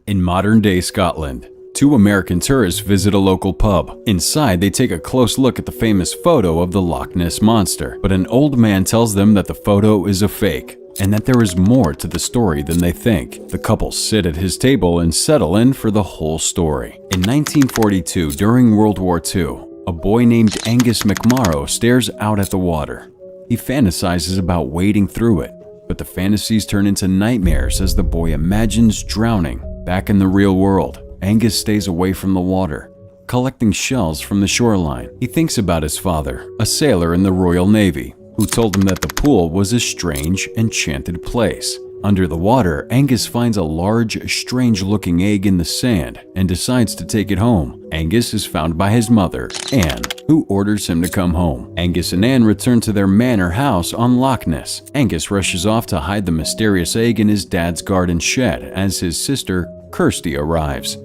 In modern-day Scotland, two American tourists visit a local pub. Inside, they take a close look at the famous photo of the Loch Ness Monster, but an old man tells them that the photo is a fake and that there is more to the story than they think. The couple sit at his table and settle in for the whole story. In 1942, during World War II, a boy named Angus McMorrow stares out at the water. He fantasizes about wading through it, but the fantasies turn into nightmares as the boy imagines drowning. Back in the real world, Angus stays away from the water, collecting shells from the shoreline. He thinks about his father, a sailor in the Royal Navy, who told him that the pool was a strange, enchanted place. Under the water, Angus finds a large, strange-looking egg in the sand and decides to take it home. Angus is found by his mother, Anne, who orders him to come home. Angus and Anne return to their manor house on Loch Ness. Angus rushes off to hide the mysterious egg in his dad's garden shed as his sister, Kirsty, arrives,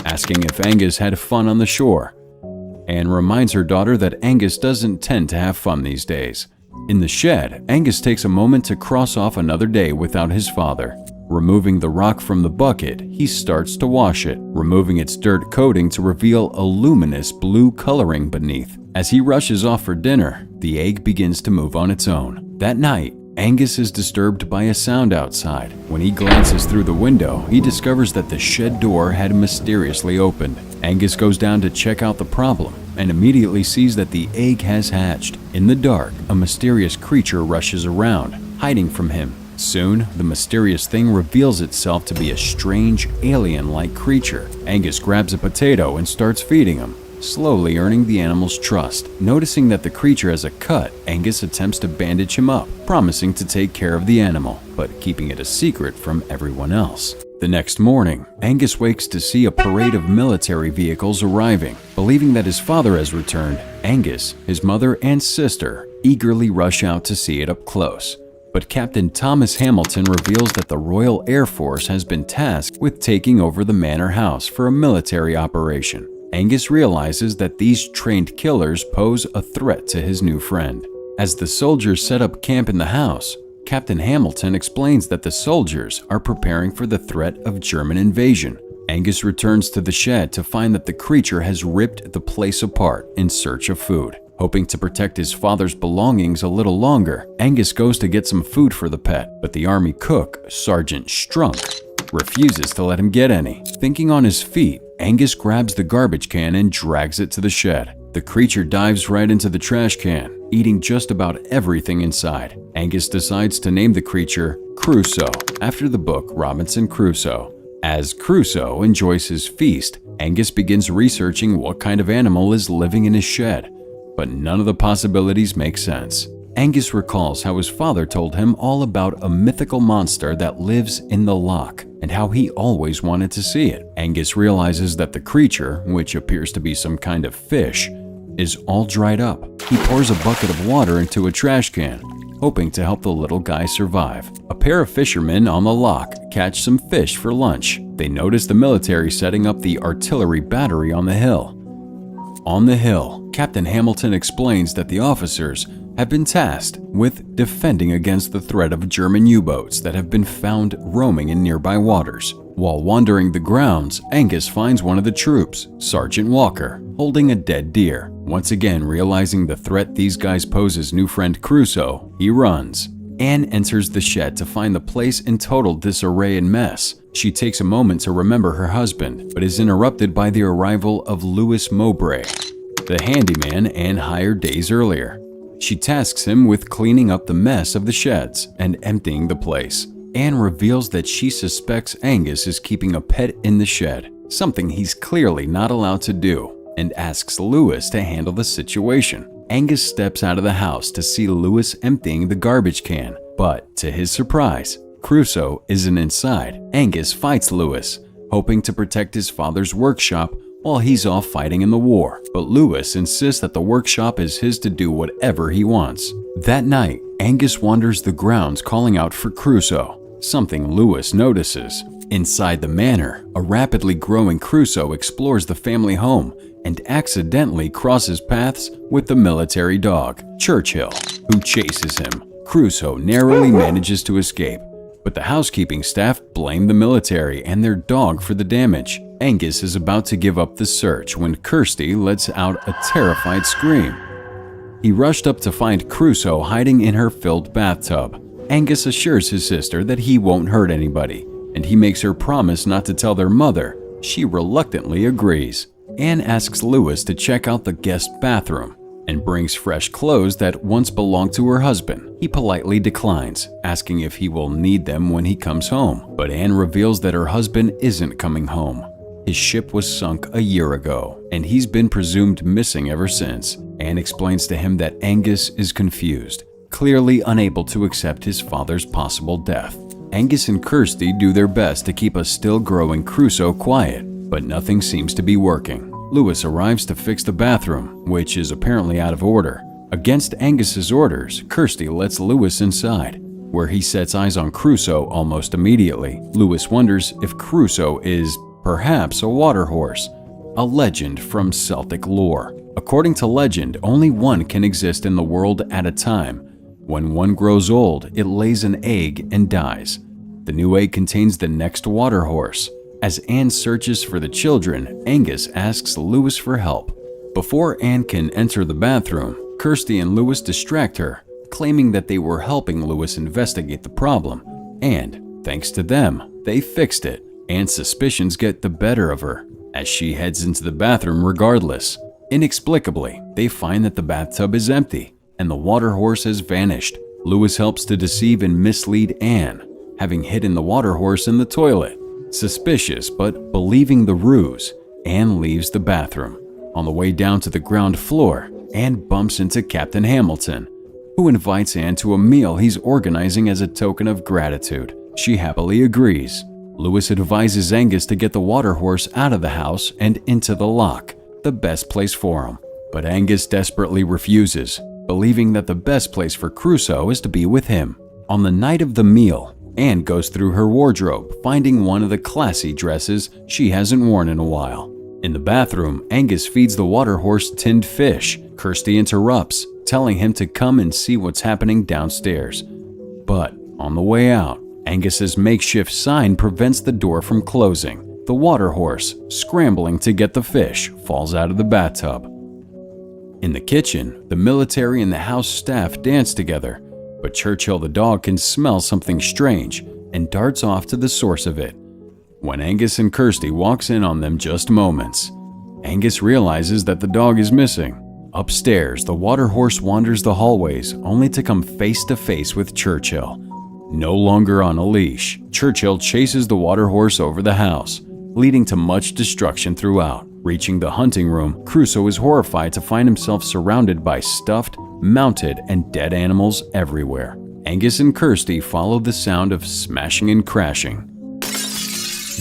asking if Angus had fun on the shore. Anne reminds her daughter that Angus doesn't tend to have fun these days. In the shed, Angus takes a moment to cross off another day without his father. Removing the rock from the bucket, he starts to wash it, removing its dirt coating to reveal a luminous blue coloring beneath. As he rushes off for dinner, the egg begins to move on its own. That night, Angus is disturbed by a sound outside. When he glances through the window, he discovers that the shed door had mysteriously opened. Angus goes down to check out the problem and immediately sees that the egg has hatched. In the dark, a mysterious creature rushes around, hiding from him. Soon, the mysterious thing reveals itself to be a strange, alien-like creature. Angus grabs a potato and starts feeding him, slowly earning the animal's trust. Noticing that the creature has a cut, Angus attempts to bandage him up, promising to take care of the animal, but keeping it a secret from everyone else. The next morning, Angus wakes to see a parade of military vehicles arriving. Believing that his father has returned, Angus, his mother, and sister eagerly rush out to see it up close. But Captain Thomas Hamilton reveals that the Royal Air Force has been tasked with taking over the manor house for a military operation. Angus realizes that these trained killers pose a threat to his new friend. As the soldiers set up camp in the house, Captain Hamilton explains that the soldiers are preparing for the threat of German invasion. Angus returns to the shed to find that the creature has ripped the place apart in search of food. Hoping to protect his father's belongings a little longer, Angus goes to get some food for the pet, but the army cook, Sergeant Strunk, refuses to let him get any. Thinking on his feet, Angus grabs the garbage can and drags it to the shed. The creature dives right into the trash can, eating just about everything inside. Angus decides to name the creature Crusoe, after the book Robinson Crusoe. As Crusoe enjoys his feast, Angus begins researching what kind of animal is living in his shed, but none of the possibilities make sense. Angus recalls how his father told him all about a mythical monster that lives in the loch and how he always wanted to see it. Angus realizes that the creature, which appears to be some kind of fish, is all dried up. He pours a bucket of water into a trash can, hoping to help the little guy survive. A pair of fishermen on the loch catch some fish for lunch. They notice the military setting up the artillery battery on the hill. On the hill, Captain Hamilton explains that the officers have been tasked with defending against the threat of German U-boats that have been found roaming in nearby waters. While wandering the grounds, Angus finds one of the troops, Sergeant Walker, holding a dead deer. Once again realizing the threat these guys pose his new friend Crusoe, he runs. Anne enters the shed to find the place in total disarray and mess. She takes a moment to remember her husband, but is interrupted by the arrival of Lewis Mowbray, the handyman Anne hired days earlier. She tasks him with cleaning up the mess of the sheds and emptying the place. Anne reveals that she suspects Angus is keeping a pet in the shed, something he's clearly not allowed to do, and asks Lewis to handle the situation. Angus steps out of the house to see Lewis emptying the garbage can, but to his surprise, Crusoe isn't inside. Angus fights Lewis, hoping to protect his father's workshop while he's off fighting in the war, but Lewis insists that the workshop is his to do whatever he wants. That night, Angus wanders the grounds calling out for Crusoe, something Lewis notices. Inside the manor, a rapidly growing Crusoe explores the family home and accidentally crosses paths with the military dog, Churchill, who chases him. Crusoe narrowly manages to escape, but the housekeeping staff blame the military and their dog for the damage. Angus is about to give up the search when Kirsty lets out a terrified scream. He rushed up to find Crusoe hiding in her filled bathtub. Angus assures his sister that he won't hurt anybody, and he makes her promise not to tell their mother. She reluctantly agrees. Anne asks Lewis to check out the guest bathroom and brings fresh clothes that once belonged to her husband. He politely declines, asking if he will need them when he comes home, but Anne reveals that her husband isn't coming home. His ship was sunk a year ago, and he's been presumed missing ever since. Anne explains to him that Angus is confused, clearly unable to accept his father's possible death. Angus and Kirsty do their best to keep a still-growing Crusoe quiet, but nothing seems to be working. Lewis arrives to fix the bathroom, which is apparently out of order. Against Angus's orders, Kirsty lets Lewis inside, where he sets eyes on Crusoe almost immediately. Lewis wonders if Crusoe is perhaps a water horse, a legend from Celtic lore. According to legend, only one can exist in the world at a time. When one grows old, it lays an egg and dies. The new egg contains the next water horse. As Anne searches for the children, Angus asks Lewis for help. Before Anne can enter the bathroom, Kirsty and Lewis distract her, claiming that they were helping Lewis investigate the problem. And, thanks to them, they fixed it. Anne's suspicions get the better of her, as she heads into the bathroom regardless. Inexplicably, they find that the bathtub is empty, and the water horse has vanished. Lewis helps to deceive and mislead Anne, having hidden the water horse in the toilet. Suspicious but believing the ruse, Anne leaves the bathroom. On the way down to the ground floor, Anne bumps into Captain Hamilton, who invites Anne to a meal he's organizing as a token of gratitude. She happily agrees. Lewis advises Angus to get the water horse out of the house and into the loch, the best place for him. But Angus desperately refuses, believing that the best place for Crusoe is to be with him. On the night of the meal, Anne goes through her wardrobe, finding one of the classy dresses she hasn't worn in a while. In the bathroom, Angus feeds the water horse tinned fish. Kirsty interrupts, telling him to come and see what's happening downstairs. But on the way out, Angus's makeshift sign prevents the door from closing. The water horse, scrambling to get the fish, falls out of the bathtub. In the kitchen, the military and the house staff dance together, but Churchill the dog can smell something strange and darts off to the source of it. When Angus and Kirsty walks in on them just moments, Angus realizes that the dog is missing. Upstairs, the water horse wanders the hallways only to come face to face with Churchill. No longer on a leash, Churchill chases the water horse over the house, leading to much destruction throughout. Reaching the hunting room, Crusoe is horrified to find himself surrounded by stuffed, mounted, and dead animals everywhere. Angus and Kirsty follow the sound of smashing and crashing.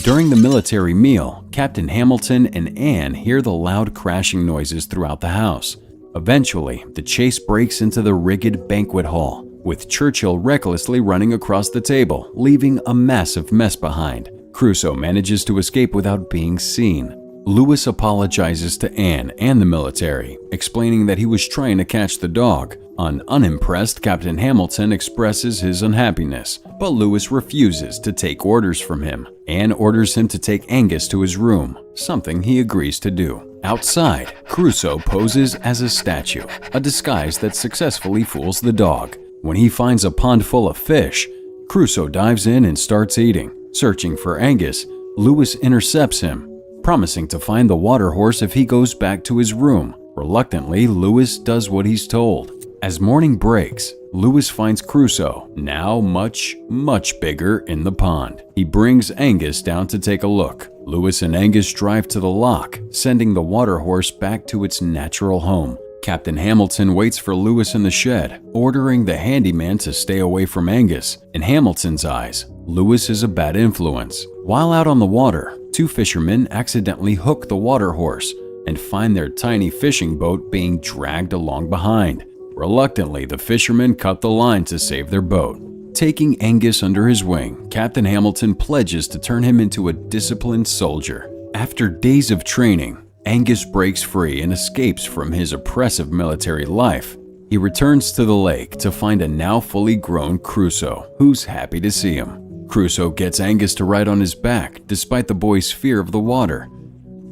During the military meal, Captain Hamilton and Anne hear the loud crashing noises throughout the house. Eventually, the chase breaks into the rigged banquet hall, with Churchill recklessly running across the table, leaving a massive mess behind. Crusoe manages to escape without being seen. Lewis apologizes to Anne and the military, explaining that he was trying to catch the dog. Unimpressed, Captain Hamilton expresses his unhappiness, but Lewis refuses to take orders from him. Anne orders him to take Angus to his room, something he agrees to do. Outside, Crusoe poses as a statue, a disguise that successfully fools the dog. When he finds a pond full of fish, Crusoe dives in and starts eating. Searching for Angus, Lewis intercepts him, promising to find the water horse if he goes back to his room. Reluctantly, Lewis does what he's told. As morning breaks, Lewis finds Crusoe, now much bigger, in the pond. He brings Angus down to take a look. Lewis and Angus drive to the loch, sending the water horse back to its natural home. Captain Hamilton waits for Lewis in the shed, ordering the handyman to stay away from Angus. In Hamilton's eyes, Lewis is a bad influence. While out on the water, two fishermen accidentally hook the water horse and find their tiny fishing boat being dragged along behind. Reluctantly, the fishermen cut the line to save their boat. Taking Angus under his wing, Captain Hamilton pledges to turn him into a disciplined soldier. After days of training, Angus breaks free and escapes from his oppressive military life. He returns to the lake to find a now fully grown Crusoe, who's happy to see him. Crusoe gets Angus to ride on his back despite the boy's fear of the water.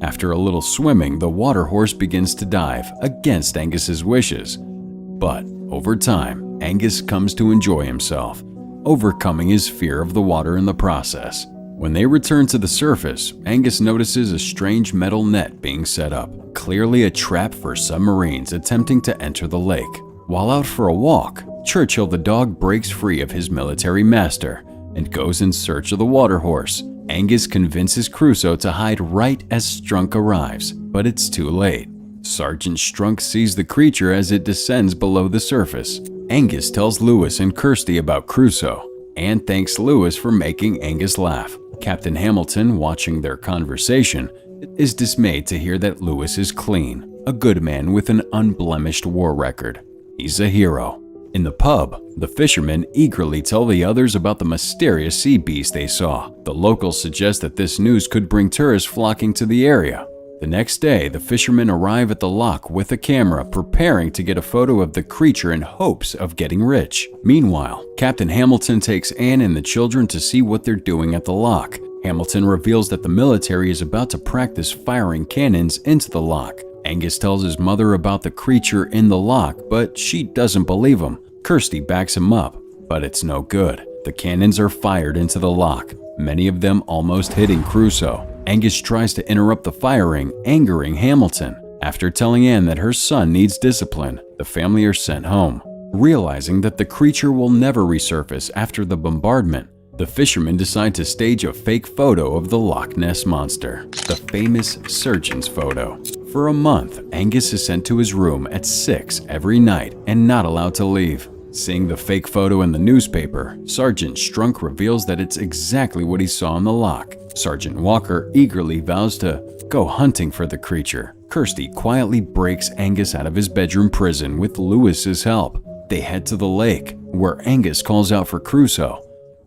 After a little swimming, the water horse begins to dive against Angus's wishes. But over time, Angus comes to enjoy himself, overcoming his fear of the water in the process. When they return to the surface, Angus notices a strange metal net being set up, clearly a trap for submarines attempting to enter the lake. While out for a walk, Churchill the dog breaks free of his military master and goes in search of the water horse. Angus convinces Crusoe to hide right as Strunk arrives, but it's too late. Sergeant Strunk sees the creature as it descends below the surface. Angus tells Lewis and Kirsty about Crusoe and thanks Lewis for making Angus laugh. Captain Hamilton, watching their conversation, is dismayed to hear that Lewis is clean, a good man with an unblemished war record. He's a hero. In the pub, the fishermen eagerly tell the others about the mysterious sea beast they saw. The locals suggest that this news could bring tourists flocking to the area. The next day, the fishermen arrive at the loch with a camera, preparing to get a photo of the creature in hopes of getting rich. Meanwhile, Captain Hamilton takes Anne and the children to see what they're doing at the loch. Hamilton reveals that the military is about to practice firing cannons into the loch. Angus tells his mother about the creature in the loch, but she doesn't believe him. Kirsty backs him up, but it's no good. The cannons are fired into the loch, many of them almost hitting Crusoe. Angus tries to interrupt the firing, angering Hamilton. After telling Anne that her son needs discipline, the family are sent home. Realizing that the creature will never resurface after the bombardment, the fishermen decide to stage a fake photo of the Loch Ness Monster, the famous surgeon's photo. For a month, Angus is sent to his room at 6 every night and not allowed to leave. Seeing the fake photo in the newspaper, Sergeant Strunk reveals that it's exactly what he saw in the loch. Sergeant Walker eagerly vows to go hunting for the creature. Kirsty quietly breaks Angus out of his bedroom prison with Lewis's help. They head to the lake, where Angus calls out for Crusoe.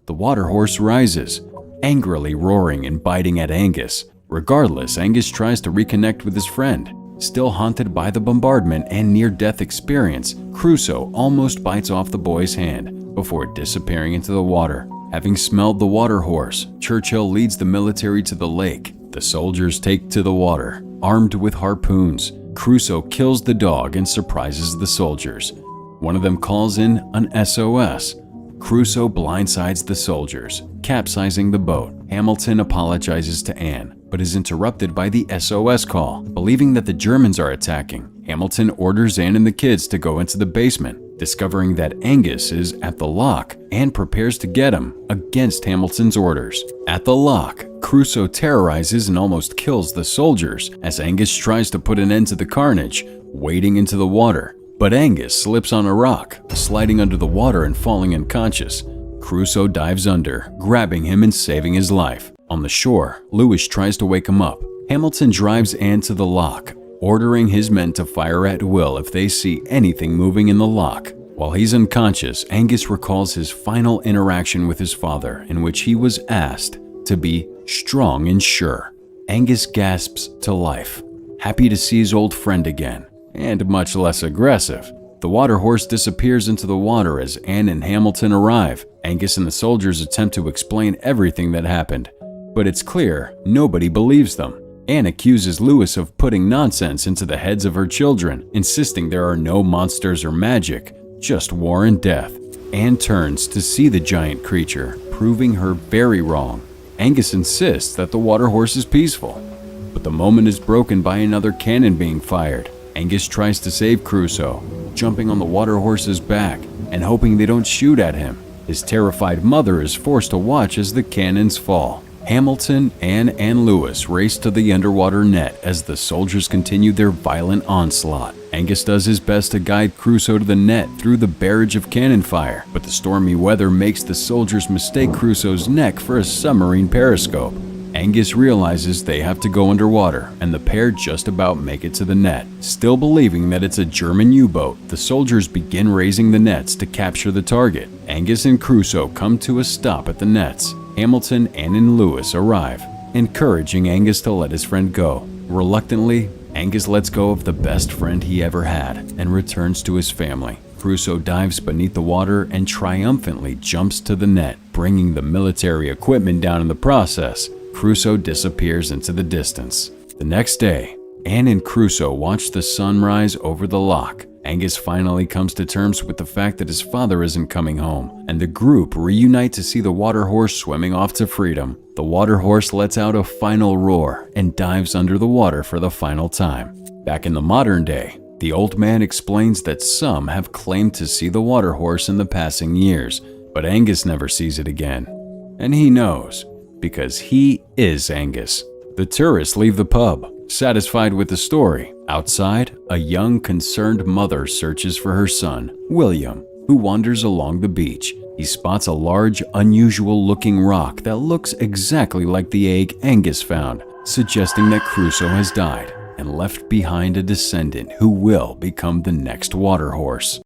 The water horse rises, angrily roaring and biting at Angus. Regardless, Angus tries to reconnect with his friend. Still haunted by the bombardment and near-death experience, Crusoe almost bites off the boy's hand before disappearing into the water. Having smelled the water horse, Churchill leads the military to the lake. The soldiers take to the water, armed with harpoons. Crusoe kills the dog and surprises the soldiers. One of them calls in an SOS. Crusoe blindsides the soldiers, capsizing the boat. Hamilton apologizes to Anne, but is interrupted by the SOS call. Believing that the Germans are attacking, Hamilton orders Anne and the kids to go into the basement. Discovering that Angus is at the loch, Anne prepares to get him against Hamilton's orders. At the loch, Crusoe terrorizes and almost kills the soldiers as Angus tries to put an end to the carnage, wading into the water. But Angus slips on a rock, sliding under the water and falling unconscious. Crusoe dives under, grabbing him and saving his life. On the shore, Lewis tries to wake him up. Hamilton drives Anne to the loch, ordering his men to fire at will if they see anything moving in the loch. While he's unconscious, Angus recalls his final interaction with his father, in which he was asked to be strong and sure. Angus gasps to life, happy to see his old friend again, and much less aggressive. The water horse disappears into the water as Anne and Hamilton arrive. Angus and the soldiers attempt to explain everything that happened, but it's clear nobody believes them. Anne accuses Lewis of putting nonsense into the heads of her children, insisting there are no monsters or magic, just war and death. Anne turns to see the giant creature, proving her very wrong. Angus insists that the water horse is peaceful, but the moment is broken by another cannon being fired. Angus tries to save Crusoe, jumping on the water horse's back and hoping they don't shoot at him. His terrified mother is forced to watch as the cannons fall. Hamilton, Anne, and Lewis race to the underwater net as the soldiers continue their violent onslaught. Angus does his best to guide Crusoe to the net through the barrage of cannon fire, but the stormy weather makes the soldiers mistake Crusoe's neck for a submarine periscope. Angus realizes they have to go underwater, and the pair just about make it to the net. Still believing that it's a German U-boat, the soldiers begin raising the nets to capture the target. Angus and Crusoe come to a stop at the nets. Hamilton, Anne, and Lewis arrive, encouraging Angus to let his friend go. Reluctantly, Angus lets go of the best friend he ever had and returns to his family. Crusoe dives beneath the water and triumphantly jumps to the net, bringing the military equipment down in the process. Crusoe disappears into the distance. The next day, Anne and Crusoe watch the sun rise over the loch. Angus finally comes to terms with the fact that his father isn't coming home, and the group reunite to see the water horse swimming off to freedom. The water horse lets out a final roar and dives under the water for the final time. Back in the modern day, the old man explains that some have claimed to see the water horse in the passing years, but Angus never sees it again. And he knows, because he is Angus. The tourists leave the pub, satisfied with the story. Outside, a young, concerned mother searches for her son, William, who wanders along the beach. He spots a large, unusual-looking rock that looks exactly like the egg Angus found, suggesting that Crusoe has died and left behind a descendant who will become the next water horse.